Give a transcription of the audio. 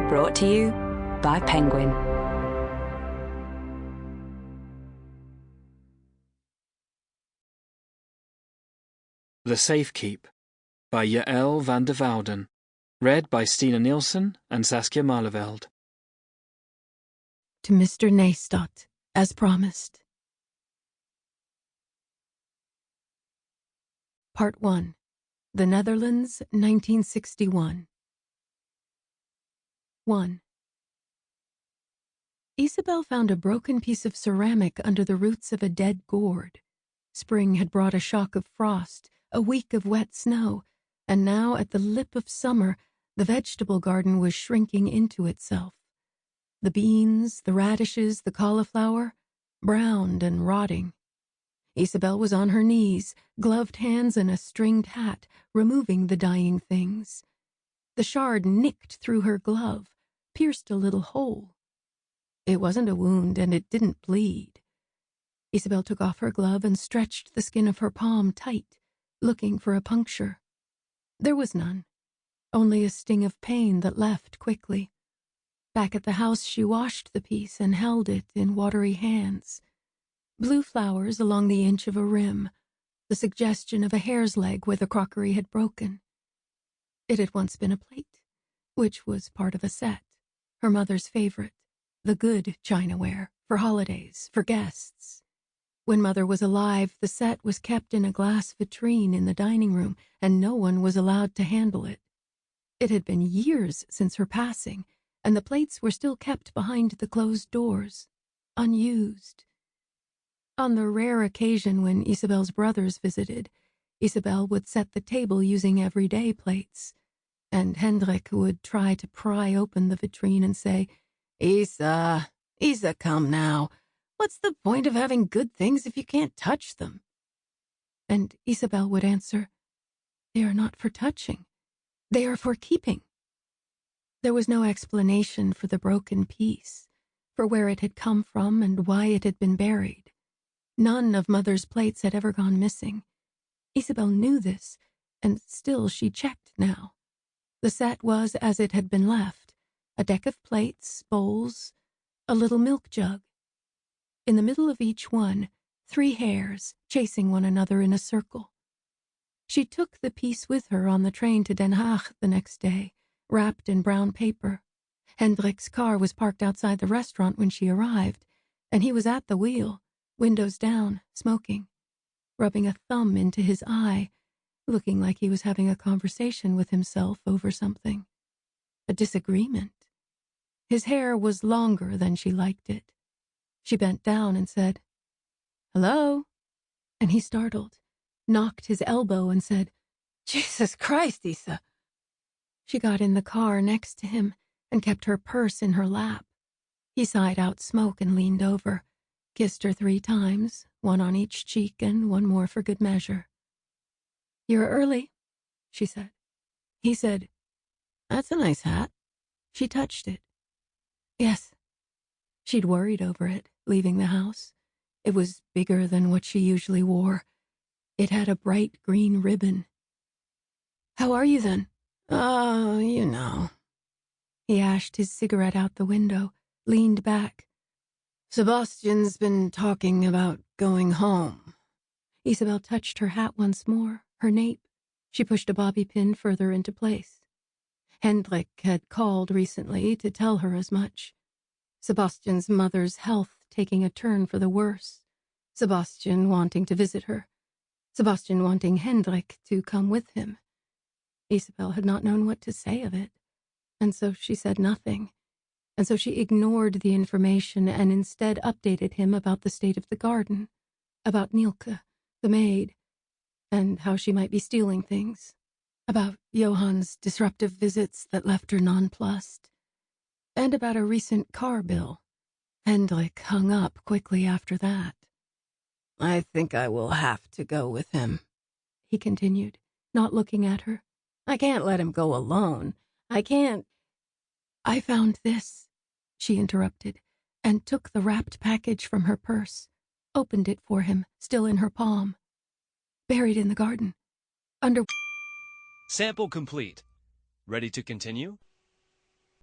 Brought to you by Penguin. The Safekeep by Yael van der Wouden. Read by Stina Nielsen and Saskia Maarleveld. To Mr. Neistat, as promised. Part 1. The Netherlands, 1961. 1. Isabel found a broken piece of ceramic under the roots of a dead gourd. Spring had brought a shock of frost, a week of wet snow, and now at the lip of summer, the vegetable garden was shrinking into itself. The beans, the radishes, the cauliflower, browned and rotting. Isabel was on her knees, gloved hands and a stringed hat, removing the dying things. The shard nicked through her glove, pierced a little hole. It wasn't a wound, and it didn't bleed. Isabel took off her glove and stretched the skin of her palm tight, looking for a puncture. There was none, only a sting of pain that left quickly. Back at the house, she washed the piece and held it in watery hands. Blue flowers along the inch of a rim, the suggestion of a hare's leg where the crockery had broken. It had once been a plate, which was part of a set, her mother's favorite, the good chinaware, for holidays, for guests. When Mother was alive, the set was kept in a glass vitrine in the dining room, and no one was allowed to handle it. It had been years since her passing, and the plates were still kept behind the closed doors, unused. On the rare occasion when Isabel's brothers visited, Isabel would set the table using everyday plates, and Hendrik would try to pry open the vitrine and say, Isa, come now. What's the point of having good things if you can't touch them? And Isabel would answer, They are not for touching. They are for keeping. There was no explanation for the broken piece, for where it had come from and why it had been buried. None of Mother's plates had ever gone missing. Isabel knew this, and still she checked now. The set was as it had been left, a deck of plates, bowls, a little milk jug. In the middle of each one, 3 hares chasing one another in a circle. She took the piece with her on the train to Den Haag the next day, wrapped in brown paper. Hendrik's car was parked outside the restaurant when she arrived, and he was at the wheel, windows down, smoking, rubbing a thumb into his eye, looking like he was having a conversation with himself over something. A disagreement. His hair was longer than she liked it. She bent down and said, Hello? And he startled, knocked his elbow and said, Jesus Christ, Isa. She got in the car next to him and kept her purse in her lap. He sighed out smoke and leaned over, kissed her 3 times, 1 on each cheek and 1 more for good measure. You're early, she said. He said, That's a nice hat. She touched it. Yes. She'd worried over it, leaving the house. It was bigger than what she usually wore. It had a bright green ribbon. How are you then? Oh, you know. He ashed his cigarette out the window, leaned back. Sebastian's been talking about going home. Isabel touched her hat once more, her nape. She pushed a bobby pin further into place. Hendrik had called recently to tell her as much. Sebastian's mother's health taking a turn for the worse. Sebastian wanting to visit her. Sebastian wanting Hendrik to come with him. Isabel had not known what to say of it, and so she said nothing. And so she ignored the information and instead updated him about the state of the garden, about Nielke, the maid, and how she might be stealing things, about Johan's disruptive visits that left her nonplussed, and about a recent car bill. Hendrik hung up quickly after that. I think I will have to go with him, he continued, not looking at her. I can't let him go alone. I can't. I found this, she interrupted, and took the wrapped package from her purse, opened it for him, still in her palm. Buried in the garden. Under... Sample complete. Ready to continue?